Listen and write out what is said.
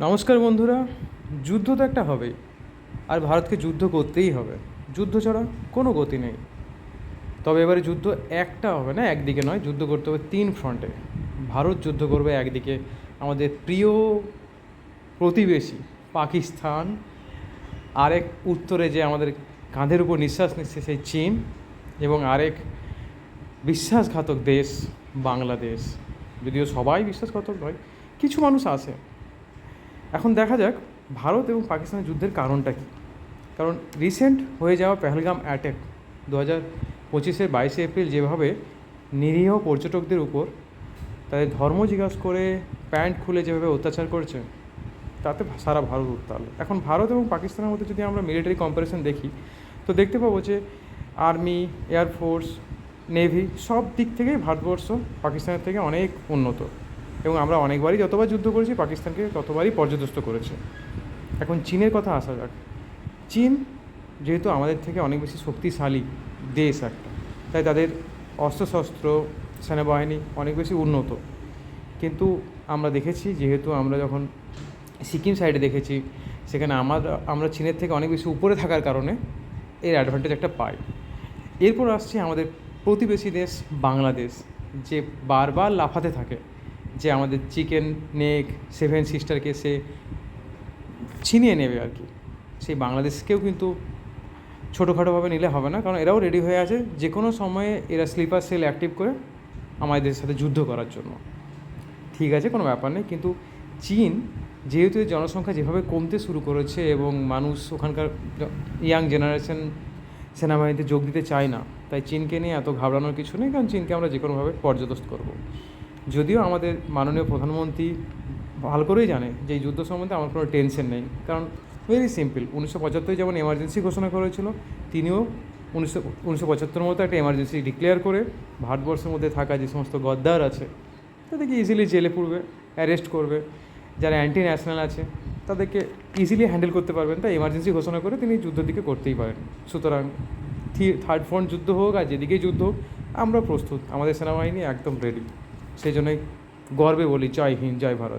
নমস্কার বন্ধুরা। যুদ্ধ তো একটা হবেই, আর ভারতকে যুদ্ধ করতেই হবে। যুদ্ধ ছাড়া কোনো গতি নেই। তবে এবারে যুদ্ধ একটা হবে না, একদিকে নয়, যুদ্ধ করতে হবে তিন ফ্রন্টে। ভারত যুদ্ধ করবে একদিকে আমাদের প্রিয় প্রতিবেশী পাকিস্তান, আরেক উত্তরে যে আমাদের কাঁধের উপর নিঃশ্বাস নিচ্ছে সেই চীন, এবং আরেক বিশ্বাসঘাতক দেশ বাংলাদেশ। যদিও সবাই বিশ্বাসঘাতক নয়, কিছু মানুষ আছে। এখন দেখা যাক ভারত এবং পাকিস্তানের যুদ্ধের কারণটা কী। কারণ রিসেন্ট হয়ে যাওয়া পেহেলগাম অ্যাটাক 2025-এর 22শে এপ্রিল যেভাবে নিরীহ পর্যটকদের উপর তাদের ধর্ম জিজ্ঞাসা করে প্যান্ট খুলে যেভাবে অত্যাচার করছে, তাতে সারা ভারত উত্তাল। এখন ভারত এবং পাকিস্তানের মধ্যে যদি আমরা মিলিটারি কম্প্যারিজন দেখি, তো দেখতে পাবো যে আর্মি, এয়ারফোর্স, নেভি সব দিক থেকেই ভারতবর্ষ পাকিস্তানের থেকে অনেক উন্নত। এবং আমরা অনেকবারই যতবার যুদ্ধ করেছি পাকিস্তানকে ততবারই পর্যদস্ত করেছে। এখন চীনের কথা আসা যাক। চীন যেহেতু আমাদের থেকে অনেক বেশি শক্তিশালী দেশ একটা, তাই তাদের অস্ত্রশস্ত্র, সেনাবাহিনী অনেক বেশি উন্নত। কিন্তু আমরা দেখেছি, যেহেতু আমরা যখন সিকিম সাইডে দেখেছি, সেখানে আমরা চীনের থেকে অনেক বেশি উপরে থাকার কারণে এর অ্যাডভান্টেজ একটা পাই। এরপর আসছে আমাদের প্রতিবেশী দেশ বাংলাদেশ, যে বারবার লাফাতে থাকে যে আমাদের চিকেন নেক, সেভেন সিস্টারকে সে ছিনিয়ে নেবে আর কি। সেই বাংলাদেশকেও কিন্তু ছোটোখাটোভাবে নিলে হবে না, কারণ এরাও রেডি হয়ে আছে যে কোনো সময়ে এরা স্লিপার সেল অ্যাক্টিভ করে আমাদের সাথে যুদ্ধ করার জন্য। ঠিক আছে, কোনো ব্যাপার নেই। কিন্তু চীন যেহেতু এর জনসংখ্যা যেভাবে কমতে শুরু করেছে এবং মানুষ ওখানকার ইয়াং জেনারেশন সেনাবাহিনীতে যোগ দিতে চায় না, তাই চীনকে নিয়ে এত ঘাবড়ানোর কিছু নেই, কারণ চীনকে আমরা যে কোনোভাবে পর্যদস্ত করব। যদিও আমাদের মাননীয় প্রধানমন্ত্রী ভালো করেই জানে যে এই যুদ্ধ সম্বন্ধে আমার কোনো টেনশন নেই, কারণ ভেরি সিম্পল। 1975 যেমন এমার্জেন্সি ঘোষণা করেছিল, তিনিও 1975 মতো একটা এমার্জেন্সি ডিক্লেয়ার করে ভারতবর্ষের মধ্যে থাকা যে সমস্ত গদ্দার আছে তাদেরকে ইজিলি জেলে পুরবে, অ্যারেস্ট করবে। যারা অ্যান্টি ন্যাশনাল আছে তাদেরকে ইজিলি হ্যান্ডেল করতে পারবেন, তাই এমার্জেন্সি ঘোষণা করে তিনি যুদ্ধের দিকে করতেই পারেন। সুতরাং থার্ড ফ্রন্ট যুদ্ধ হোক আর যেদিকেই যুদ্ধ হোক, আমরা প্রস্তুত, আমাদের সেনাবাহিনী একদম রেডি। সেই জন্যই গর্বে বলি জয় হিন্দ, জয় ভারত।